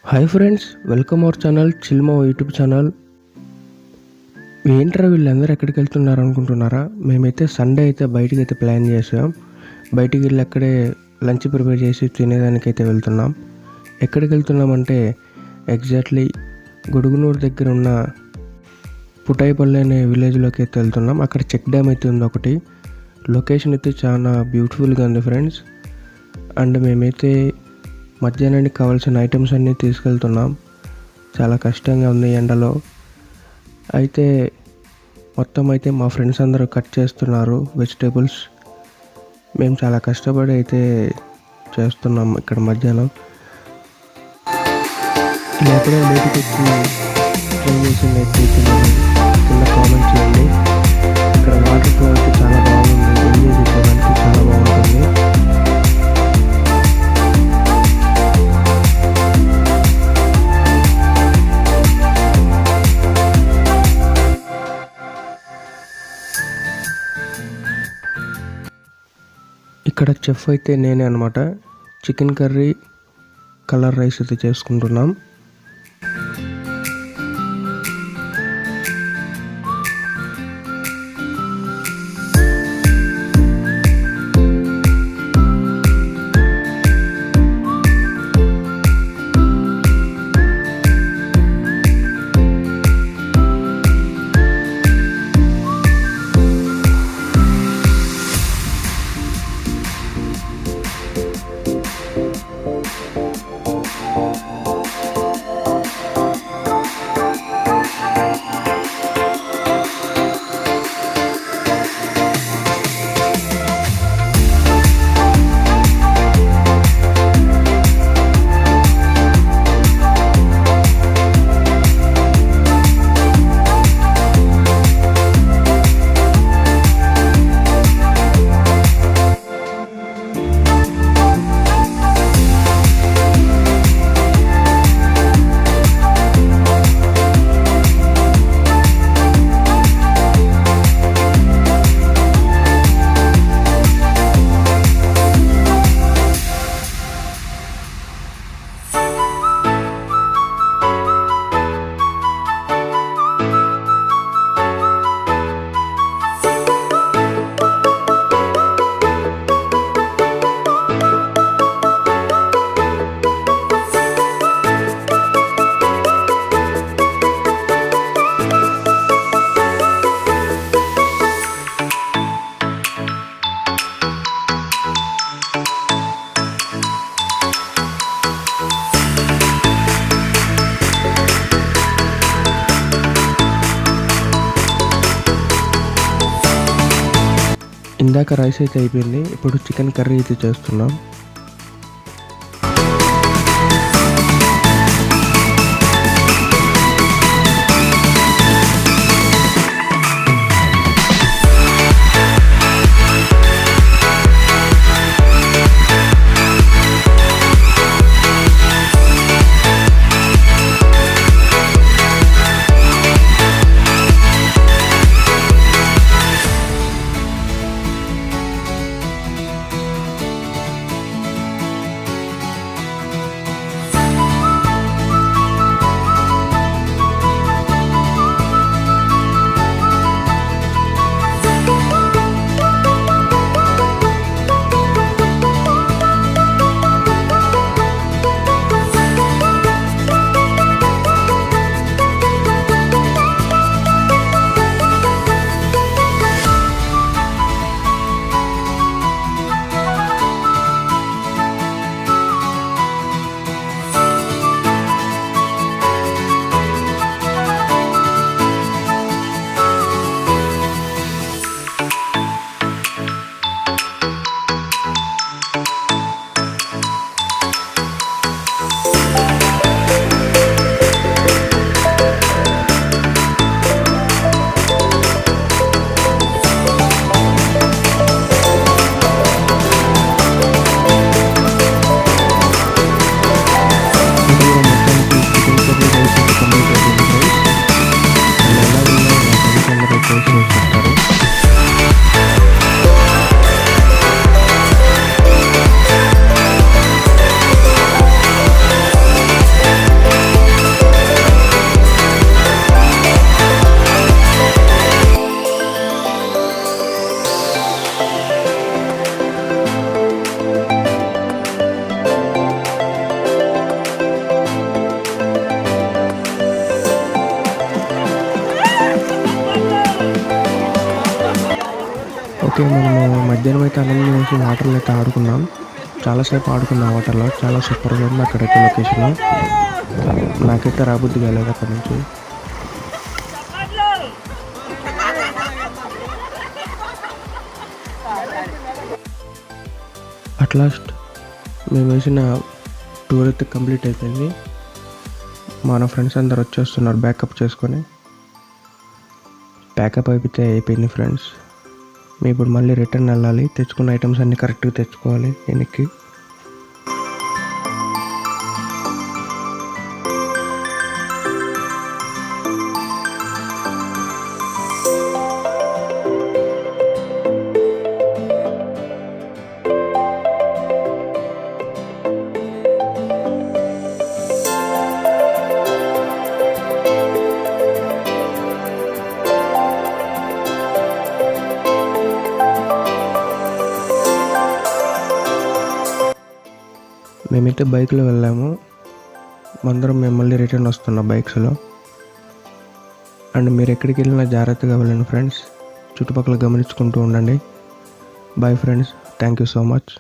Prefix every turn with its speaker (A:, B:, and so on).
A: Hi friends, welcome our channel చిల్మో YouTube channel. ఏంట్రా వీళ్ళందరూ ఎక్కడికి వెళ్తున్నారు అనుకుంటున్నారా? మేమైతే సండే అయితే బయటికి అయితే ప్లాన్ చేసాం. బయటికి వెళ్ళి అక్కడే లంచ్ ప్రిపేర్ చేసి తినేదానికైతే వెళ్తున్నాం. ఎక్కడికి వెళ్తున్నామంటే ఎగ్జాక్ట్లీ గొడుగునూరు దగ్గర ఉన్న పుటాయిపల్లి అనే విలేజ్లోకి అయితే వెళ్తున్నాం. అక్కడ చెక్ డ్యామ్ అయితే ఉంది ఒకటి. లొకేషన్ అయితే చాలా బ్యూటిఫుల్గా ఉంది ఫ్రెండ్స్. అండ్ మేమైతే మధ్యాహ్నానికి కావాల్సిన ఐటమ్స్ అన్నీ తీసుకెళ్తున్నాం. చాలా కష్టంగా ఉంది ఎండలో. అయితే మొత్తం అయితే మా ఫ్రెండ్స్ అందరూ కట్ చేస్తున్నారు వెజిటేబుల్స్. మేము చాలా కష్టపడి అయితే చేస్తున్నాం ఇక్కడ మధ్యాహ్నం. ఇలా ఎప్పుడైనా బయటకు వచ్చి ట్రై చేసినట్టు కింద కామెంట్ చేయండి. ఇక్కడ వాటర్ ఫ్లో అయితే చాలా బాగుంది, ఎంజాయ్ చేసేదానికి చాలా బాగుంటుంది. ఇక్కడ చెఫ్ అయితే నేనే అనమాట. చికెన్ కర్రీ, కలర్ రైస్ అయితే చేసుకుంటున్నాం. ఇందాక రైస్ అయితే అయిపోయింది. ఇప్పుడు చికెన్ కర్రీ అయితే చేస్తున్నాం. ఓకే, మనము మధ్యాహ్నం అయితే అన్నం తినేసి వాటర్లో అయితే ఆడుకున్నాం. చాలాసేపు ఆడుకున్నాం వాటర్లో. చాలా సూపర్గా ఉంది అక్కడైతే లొకేషన్. నాకైతే రాబుద్ది కాలేదు అక్కడ నుంచి. అట్ లాస్ట్ మేము వేసిన టూర్ అయితే కంప్లీట్ అయిపోయింది. మన ఫ్రెండ్స్ అందరు వచ్చేస్తున్నారు బ్యాకప్ చేసుకొని. ప్యాకప్ అయిపోయింది ఫ్రెండ్స్. మేము ఇప్పుడు మళ్ళీ రిటర్న్ వెళ్ళాలి. తెచ్చుకున్న ఐటమ్స్ అన్నీ కరెక్ట్గా తెచ్చుకోవాలి వెనక్కి. మేమైతే బైక్లో వెళ్ళాము. మేము మళ్ళీ రిటర్న్ వస్తున్నాం బైక్స్లో. అండ్ మీరు ఎక్కడికి వెళ్ళినా జాగ్రత్తగా వెళ్ళండి ఫ్రెండ్స్. చుట్టుపక్కల గమనించుకుంటూ ఉండండి. Bye friends, thank you so much.